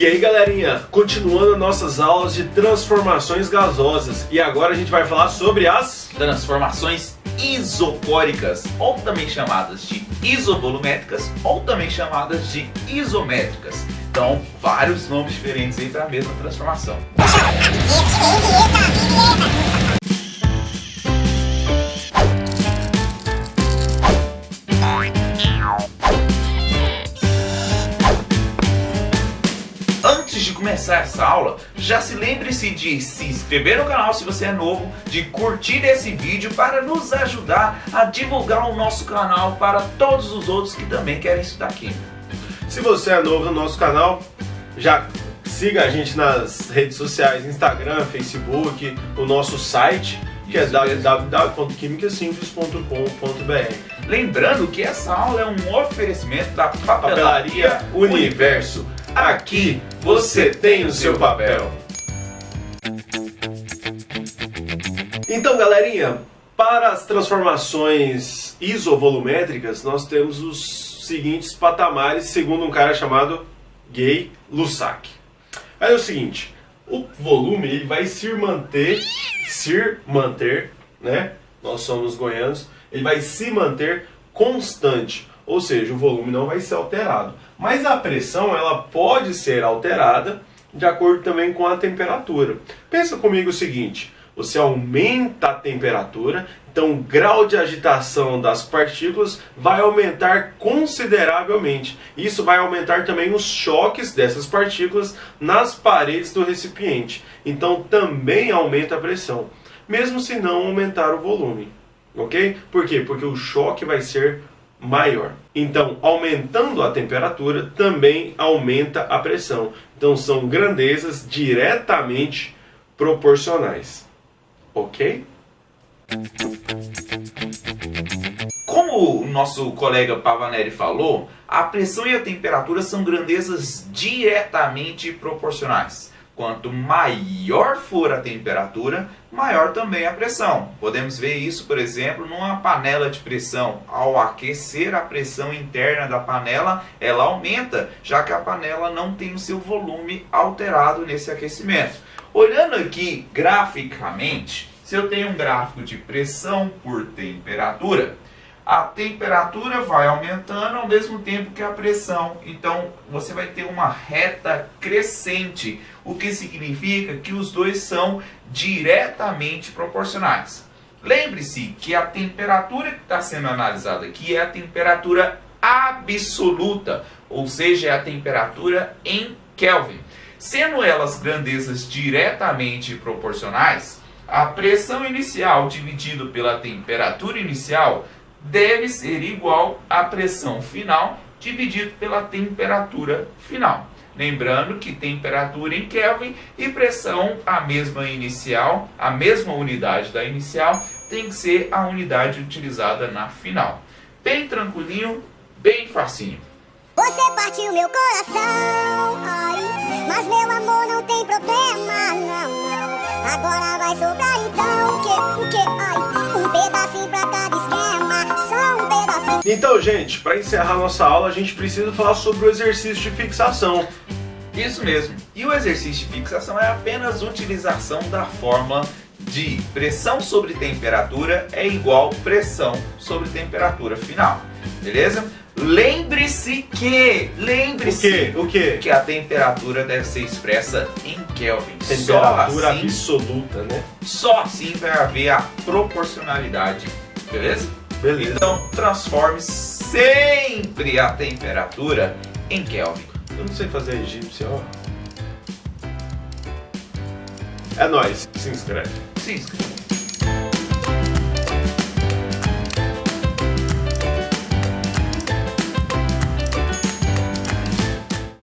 E aí galerinha, continuando nossas aulas de transformações gasosas, e agora a gente vai falar sobre as transformações isopóricas, ou também chamadas de isovolumétricas, ou também chamadas de isométricas. Então, vários nomes diferentes aí para a mesma transformação. Antes de começar essa aula, já se lembre-se de se inscrever no canal se você é novo, de curtir esse vídeo para nos ajudar a divulgar o nosso canal para todos os outros que também querem estudar química. Se você é novo no nosso canal, já siga a gente nas redes sociais, Instagram, Facebook, o nosso site, que é www.quimicasimples.com.br. Lembrando que essa aula é um oferecimento da Papelaria Universo. Aqui você tem o seu papel. Então galerinha, para as transformações isovolumétricas, nós temos os seguintes patamares, segundo um cara chamado Gay-Lussac. Aí é o seguinte, o volume ele vai se manter, né? Nós somos goianos, ele vai se manter constante, ou seja, o volume não vai ser alterado. Mas a pressão ela pode ser alterada de acordo também com a temperatura. Pensa comigo o seguinte, você aumenta a temperatura, então o grau de agitação das partículas vai aumentar consideravelmente. Isso vai aumentar também os choques dessas partículas nas paredes do recipiente. Então também aumenta a pressão, mesmo se não aumentar o volume. Ok? Por quê? Porque o choque vai ser maior. Então, aumentando a temperatura, também aumenta a pressão. Então, são grandezas diretamente proporcionais. Ok? Como o nosso colega Pavanelli falou, a pressão e a temperatura são grandezas diretamente proporcionais. Quanto maior for a temperatura, maior também a pressão. Podemos ver isso, por exemplo, numa panela de pressão. Ao aquecer a pressão interna da panela, ela aumenta, já que a panela não tem o seu volume alterado nesse aquecimento. Olhando aqui graficamente, se eu tenho um gráfico de pressão por temperatura, a temperatura vai aumentando ao mesmo tempo que a pressão. Então, você vai ter uma reta crescente, o que significa que os dois são diretamente proporcionais. Lembre-se que a temperatura que está sendo analisada aqui é a temperatura absoluta, ou seja, é a temperatura em Kelvin. Sendo elas grandezas diretamente proporcionais, a pressão inicial dividido pela temperatura inicial deve ser igual à pressão final dividido pela temperatura final. Lembrando que temperatura em Kelvin e pressão, a mesma inicial, a mesma unidade da inicial, tem que ser a unidade utilizada na final. Bem tranquilinho, bem facinho. Você partiu meu coração, ai, mas meu amor não tem problema, não. Agora vai sobrar então o que, ai, um pedacinho pra cada esquema, só um pedacinho. Então, gente, para encerrar nossa aula, a gente precisa falar sobre o exercício de fixação. Isso mesmo. E o exercício de fixação é apenas utilização da fórmula de pressão sobre temperatura é igual pressão sobre temperatura final. Beleza? Lembre-se que O quê? que a temperatura deve ser expressa em Kelvin. Temperatura absoluta, né? Só assim vai haver a proporcionalidade. Beleza? Beleza. Então, transforme sempre a temperatura em Kelvin. Eu não sei fazer egípcio, ó. É nóis. Se inscreve. Se inscreva.